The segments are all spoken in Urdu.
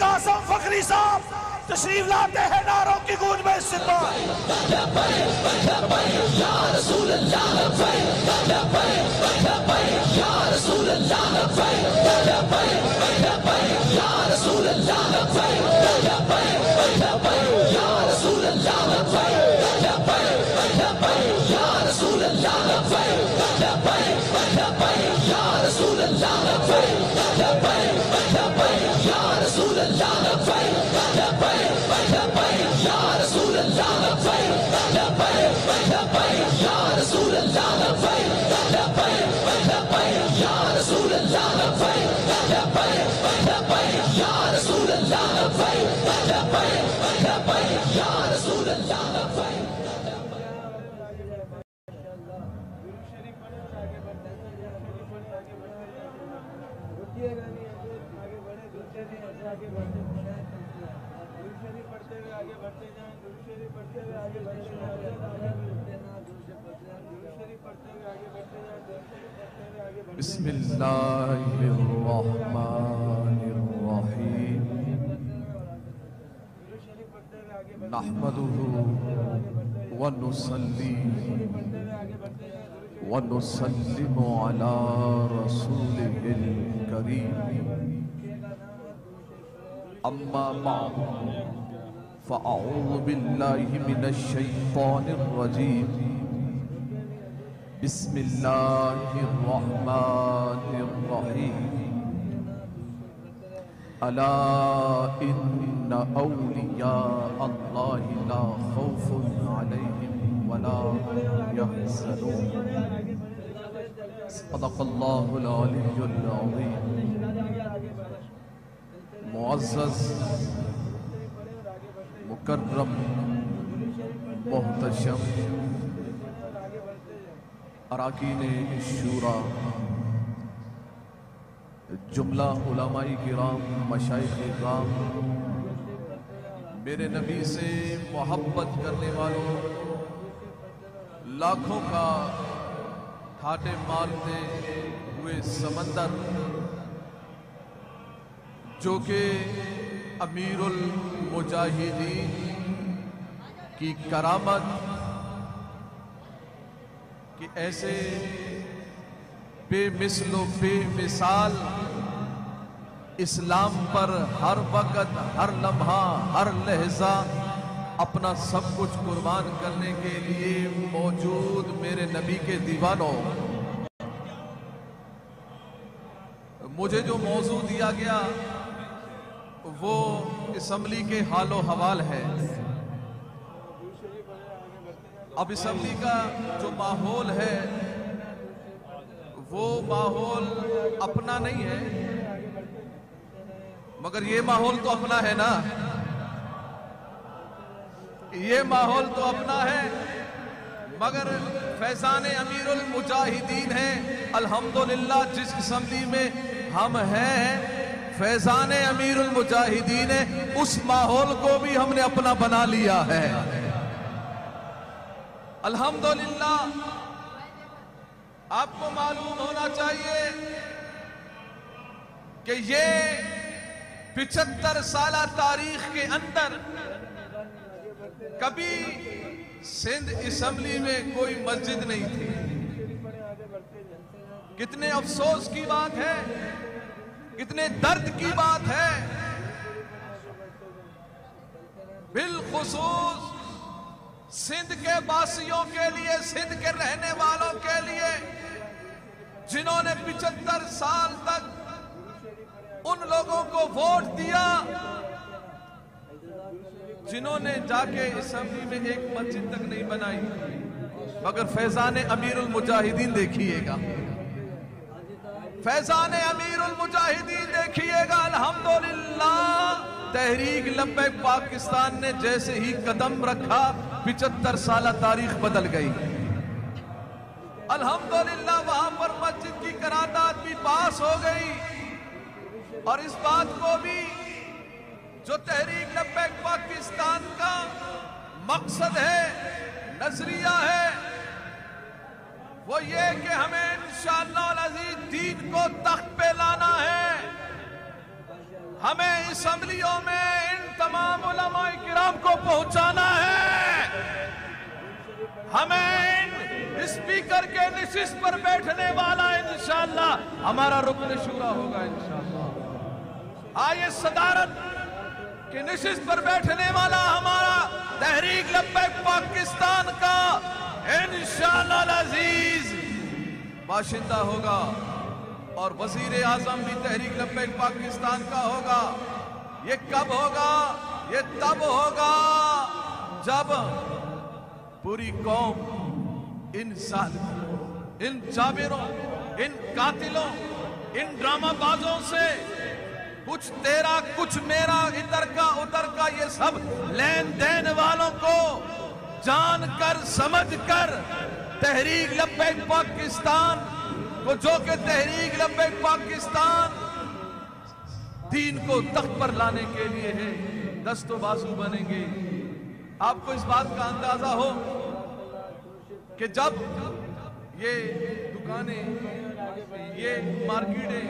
قاسم فخری صاحب تشریف لاتے ہیں نعروں کی گونج میں استقبال یا رسول اللہ یا رسول اللہ یا رسول اللہ یا رسول اللہ یا رسول اللہ یا رسول اللہ یا رسول اللہ یا رسول اللہ یا رسول اللہ یا رسول اللہ یا رسول اللہ یا رسول اللہ بسم اللہ الرحمن الرحیم نحمده ونصلی ونسلم علی رسولہ الکریم اما بعد فاعوذ باللہ من الشیطان الرجیم بسم اللہ الرحمن الرحیم الا ان اولیاء اللہ لا خوف علیہم ولا يحزنون صدق اللہ العلی العظیم معزز مکرم محتشم اراکین شورا جملہ علماء کرام مشائخ کرام میرے نبی سے محبت کرنے والوں لاکھوں کا ٹھاٹے مارتے ہوئے سمندر جو کہ امیر المجاہدین کی کرامت کہ ایسے بے مثل و بے مثال اسلام پر ہر وقت ہر لمحہ ہر لحظہ اپنا سب کچھ قربان کرنے کے لیے موجود میرے نبی کے دیوانوں، مجھے جو موضوع دیا گیا وہ اسمبلی کے حال و حوال ہے۔ اب اسمبلی کا جو ماحول ہے وہ ماحول اپنا نہیں ہے، مگر یہ ماحول تو اپنا ہے نا، یہ ماحول تو اپنا ہے، مگر فیضان امیر المجاہدین ہیں الحمدللہ جس اسمبلی میں ہم ہیں، فیضان امیر المجاہدین ہے، اس ماحول کو بھی ہم نے اپنا بنا لیا ہے الحمدللہ۔ آپ کو معلوم ہونا چاہیے کہ یہ 75 سالہ تاریخ کے اندر کبھی سندھ اسمبلی میں کوئی مسجد نہیں تھی۔ کتنے افسوس کی بات ہے، کتنے درد کی بات ہے، بالخصوص سندھ کے باسیوں کے لیے، سندھ کے رہنے والوں کے لیے جنہوں نے 75 سال تک ان لوگوں کو ووٹ دیا، جنہوں نے جا کے اسمبلی میں ایک مسجد تک نہیں بنائی، مگر فیضان امیر المجاہدین دیکھیے گا، فیضان امیر المجاہدین دیکھیے گا الحمدللہ۔ تحریک لبیک پاکستان نے جیسے ہی قدم رکھا 75 سالہ تاریخ بدل گئی الحمدللہ۔ وہاں پر مسجد کی قرارداد بھی پاس ہو گئی، اور اس بات کو بھی جو تحریک لبیک پاکستان کا مقصد ہے، نظریہ ہے، وہ یہ کہ ہمیں انشاءاللہ العزیز دین کو تخت پہ لانا ہے، ہمیں اسمبلیوں میں ان تمام علماء کرام کو پہنچانا ہے. ہمیں ان اسپیکر کے نشست پر بیٹھنے والا انشاءاللہ ہمارا رکن شورا ہوگا انشاءاللہ. آئیے صدارت کی نشست پر بیٹھنے والا ہمارا تحریک لبیک پاکستان کا انشاءاللہ العزیز باشندہ ہوگا. اور وزیر اعظم بھی تحریک لبیک پاکستان کا ہوگا. یہ کب ہوگا؟ یہ تب ہوگا جب پوری قوم ان ظالموں، ان جابروں، ان قاتلوں، ان ڈرامہ بازوں سے کچھ تیرا کچھ میرا ادھر کا یہ سب لین دین والوں کو جان کر سمجھ کر تحریک لبیک پاکستان کو، جو کہ تحریک لبیک پاکستان دین کو تخت پر لانے کے لیے ہے، دست و بازو بنیں گے. آپ کو اس بات کا اندازہ ہو کہ جب یہ دکانیں، یہ مارکیٹیں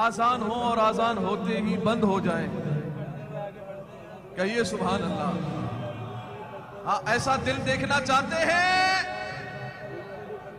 آزان ہوں اور آزان ہوتے ہی بند ہو جائیں، کہیے سبحان اللہ. ہاں ایسا دل دیکھنا چاہتے ہیں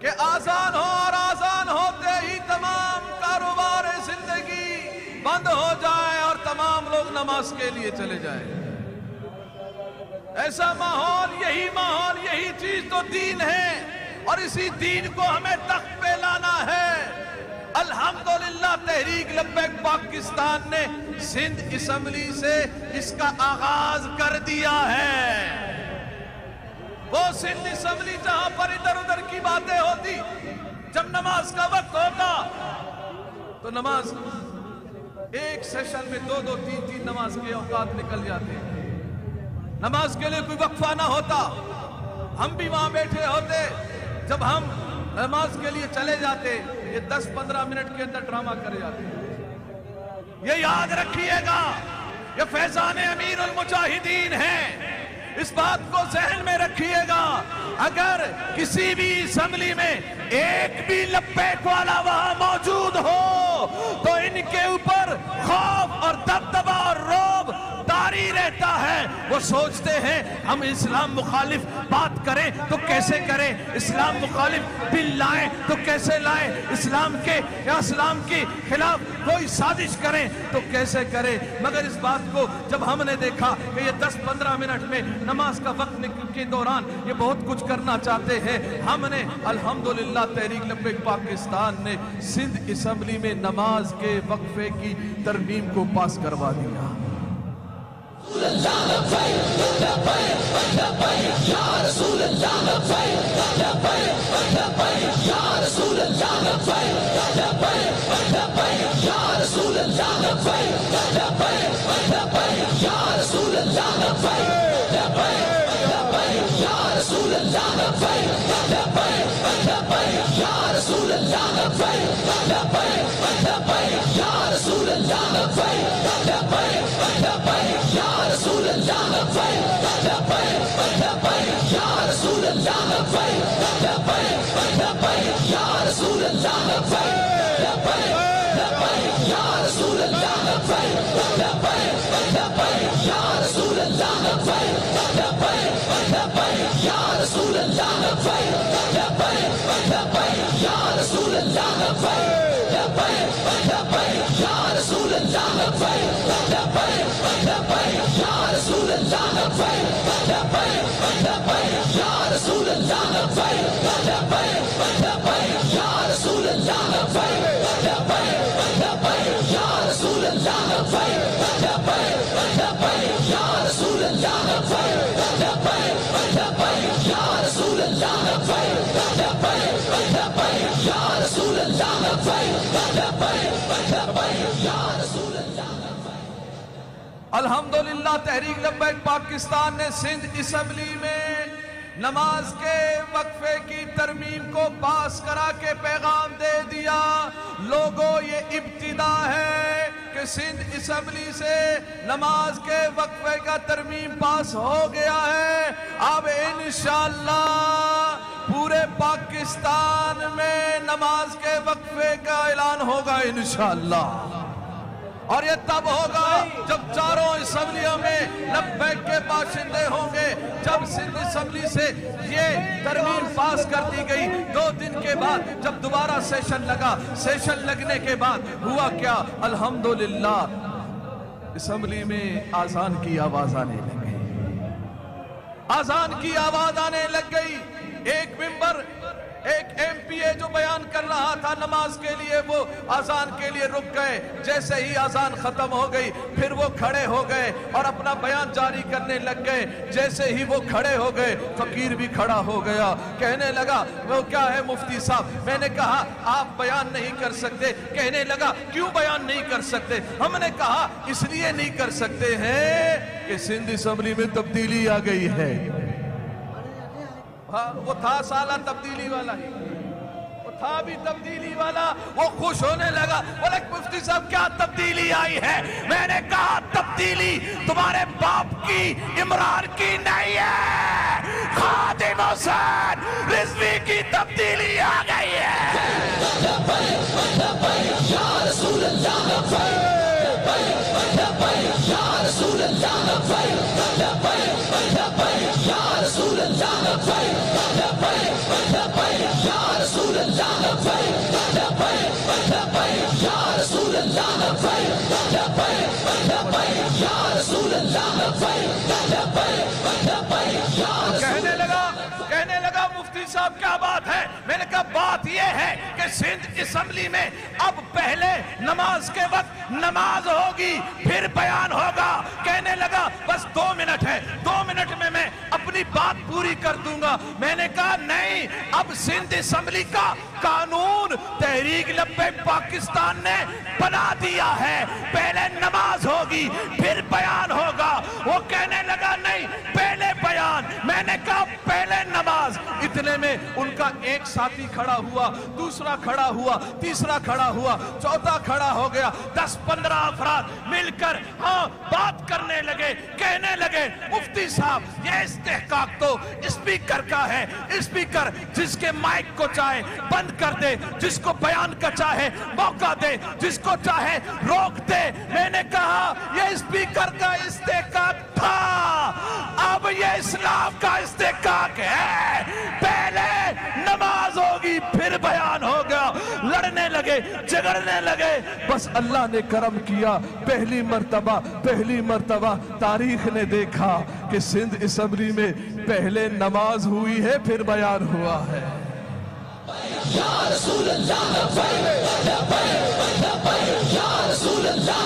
کہ آزان ہو اور آزان ہوتے ہی تمام کاروبار زندگی بند ہو جائے اور تمام لوگ نماز کے لیے چلے جائیں. ایسا ماحول، یہی چیز تو دین ہے، اور اسی دین کو ہمیں تخت پہ لانا ہے. الحمدللہ تحریک لبیک پاکستان نے سندھ اسمبلی سے اس کا آغاز کر دیا ہے. وہ سندھ اسمبلی جہاں پر ادھر ادھر کی باتیں ہوتی، جب نماز کا وقت ہوتا تو نماز ایک سیشن میں 2 3 نماز کے اوقات نکل جاتے ہیں. نماز کے لیے کوئی وقفہ نہ ہوتا. ہم بھی وہاں بیٹھے ہوتے. جب ہم نماز کے لیے چلے جاتے، یہ 10-15 منٹ کے اندر ڈرامہ کر جاتے. یہ یاد رکھیے گا، یہ فیضان امیر المجاہدین ہیں. اس بات کو ذہن میں رکھیے گا. اگر کسی بھی اسمبلی میں ایک بھی لبیک والا وہاں موجود ہو تو ان کے اوپر خوف اور دبدبہ اور رعب طاری رہتا ہے. وہ سوچتے ہیں ہم اسلام مخالف بات کریں تو کیسے کریں، اسلام مخالف بل لائیں تو کیسے لائیں، اسلام کے خلاف کوئی سازش کریں تو کیسے کریں. مگر اس بات کو جب ہم نے دیکھا کہ یہ 10-15 منٹ میں نماز کا وقت کے دوران یہ بہت کچھ کرنا چاہتے ہیں، ہم نے الحمدللہ تحریک لبیک پاکستان نے سندھ اسمبلی میں نماز کے وقفے کی ترمیم کو پاس کروا دیا. الحمدللہ تحریک لبیک پاکستان نے سندھ اسمبلی میں نماز کے وقفے کی ترمیم کو پاس کرا کے پیغام دے دیا. لوگوں یہ ابتدا ہے کہ سندھ اسمبلی سے نماز کے وقفے کا ترمیم پاس ہو گیا ہے. اب انشاءاللہ پورے پاکستان میں نماز کے وقفے کا اعلان ہوگا انشاءاللہ. اور یہ تب ہوگا جب چاروں اسمبلیوں میں لبیک کے باشندے ہوں گے. جب سندھ اسمبلی سے یہ ترمیم پاس کر دی گئی 2 دن کے بعد جب دوبارہ سیشن لگا, سیشن لگنے کے بعد ہوا کیا؟ الحمدللہ اسمبلی میں آذان کی آواز آنے لگ گئی, آذان کی آواز آنے لگ گئی. ایک ممبر ایک ایم پی اے جو بیان کر رہا تھا نماز کے لیے وہ آذان کے لیے رک گئے. جیسے ہی آذان ختم ہو گئی پھر وہ کھڑے ہو گئے اور اپنا بیان جاری کرنے لگ گئے. جیسے ہی وہ کھڑے ہو گئے فقیر بھی کھڑا ہو گیا, کہنے لگا وہ کیا ہے مفتی صاحب؟ میں نے کہا آپ بیان نہیں کر سکتے. کہنے لگا کیوں بیان نہیں کر سکتے؟ ہم نے کہا اس لیے نہیں کر سکتے ہیں کہ سندھ اسمبلی میں تبدیلی آ گئی ہے. ہاں وہ تھا سالہ تبدیلی والا ہی, وہ تھا بھی تبدیلی والا. وہ خوش ہونے لگا, بولے مفتی صاحب کیا تبدیلی آئی ہے؟ میں نے کہا تبدیلی تمہارے باپ کی عمران کی نہیں ہے, خادم حسین رضوی کی تبدیلی آ گئی ہے. یا رسول اللہ یا رسول اللہ یا رسول اللہ کہنے لگا مفتی صاحب کیا بات ہے؟ میں نے کہا بات یہ ہے کہ سندھ اسمبلی میں اب پہلے نماز کے وقت نماز ہوگی پھر بیان ہوگا. کہنے لگا بس 2 منٹ ہے, 2 منٹ میں میں اپنی بات پوری کر دوں گا. میں نے کہا نہیں, اب سندھ اسمبلی کا قانون تحریک لبیک پاکستان نے بنا دیا ہے, پہلے نماز ہوگی پھر بیان ہوگا. وہ کہنے لگا نہیں پہلے بیان. میں نے کہا پہلے نماز. اتنے میں ان کا ایک ساتھی کھڑا ہوا, دوسرا کھڑا ہوا, تیسرا کھڑا ہوا, چوتھا کھڑا ہو گیا. 10-15 افراد مل کر ہاں بات کرنے لگے. کہنے لگے مفتی صاحب یہ استحقاق تو اسپیکر کا ہے, اسپیکر جس کے مائک کو چاہے بند کر دے, جس کو بیان کا چاہے موقع دے, جس کو چاہے روک دے. میں نے کہا یہ اسپیکر کا استحقاق تھا, اب یہ اسلام کا استحقاق ہے. پہلے نماز ہوگی پھر بیان ہوگا. لڑنے لگے, جھگڑنے لگے. بس اللہ نے کرم کیا, پہلی مرتبہ تاریخ نے دیکھا کہ سندھ اسمبلی میں پہلے نماز ہوئی ہے پھر بیان ہوا ہے. یا رسول اللہ یا رسول اللہ یا رسول اللہ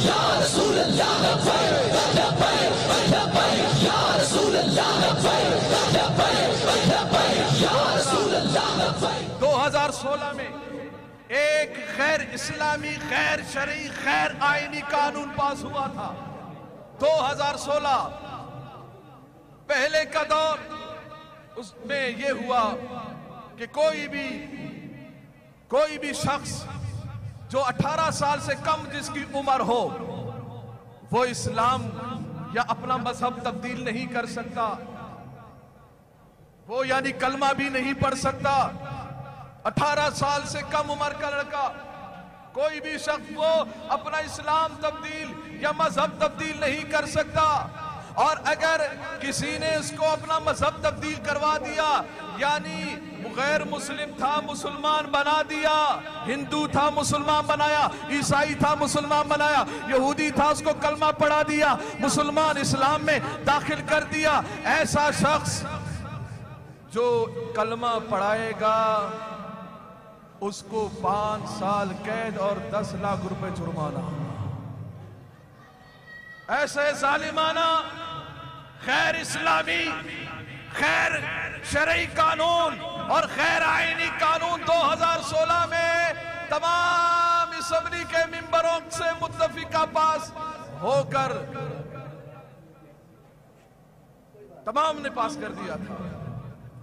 یا رسول اللہ. 2016 میں ایک غیر اسلامی, غیر شرعی, غیر آئینی قانون پاس ہوا تھا. 2016 پہلے کا دور, اس میں یہ ہوا کہ کوئی بھی شخص جو 18 سال سے کم جس کی عمر ہو وہ اسلام یا اپنا مذہب تبدیل نہیں کر سکتا, وہ یعنی کلمہ بھی نہیں پڑھ سکتا. 18 سال سے کم عمر کا لڑکا, کوئی بھی شخص وہ اپنا اسلام تبدیل یا مذہب تبدیل نہیں کر سکتا. اور اگر کسی نے اس کو اپنا مذہب تبدیل کروا دیا, یعنی غیر مسلم تھا مسلمان بنا دیا, ہندو تھا مسلمان بنایا, عیسائی تھا مسلمان بنایا, یہودی تھا اس کو کلمہ پڑھا دیا, مسلمان اسلام میں داخل کر دیا, ایسا شخص جو کلمہ پڑھائے گا اس کو 5 سال قید اور 10 لاکھ روپے جرمانہ. ایسے ظالمانہ غیر اسلامی, غیر شرعی قانون اور غیر آئینی قانون 2016 میں تمام اسمبلی کے ممبروں سے متفقہ پاس ہو کر تمام نے پاس کر دیا تھا.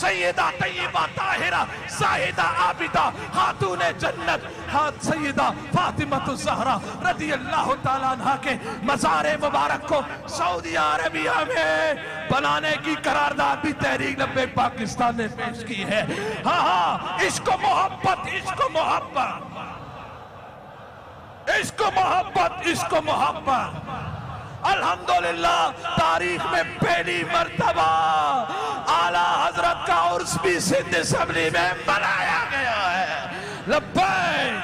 سیدہ طیبہ طاہرہ زاہدہ عابدہ خاتون جنت سیدہ فاطمہ الزہرا رضی اللہ تعالیٰ عنہ کے مزار مبارک کو سعودی عربیہ میں بنانے کی قرارداد بھی تحریک لبیک پاکستان نے پیش کی ہے. ہاں عشق و محبت، عشق و محبت، عشق و محبت، عشق و محبت. الحمدللہ تاریخ میں پہلی مرتبہ اعلیٰ حضرت کا عرس بھی سندھ اسمبلی میں بنایا گیا ہے. لبیک.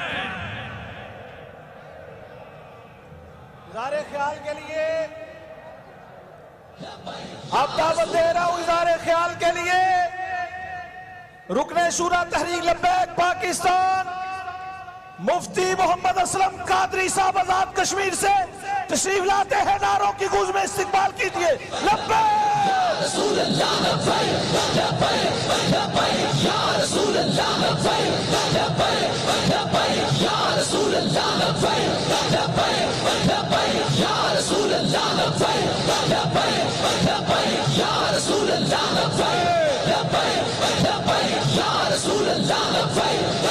اظہار خیال کے لیے اب دعوت دے رہا ہوں، اظہار خیال کے لیے رکن شورا تحریک لبیک پاکستان مفتی محمد اسلم قادری صاحب آزاد کشمیر سے تشریف لاتے ہیں. نعروں کی گونج میں استقبال کیجئے. لبیک یا رسول اللہ، لبیک لبیک لبیک یا رسول اللہ، لبیک لبیک لبیک یا رسول اللہ، لبیک لبیک لبیک یا رسول اللہ، لبیک لبیک لبیک یا رسول اللہ، لبیک لبیک لبیک یا رسول اللہ، لبیک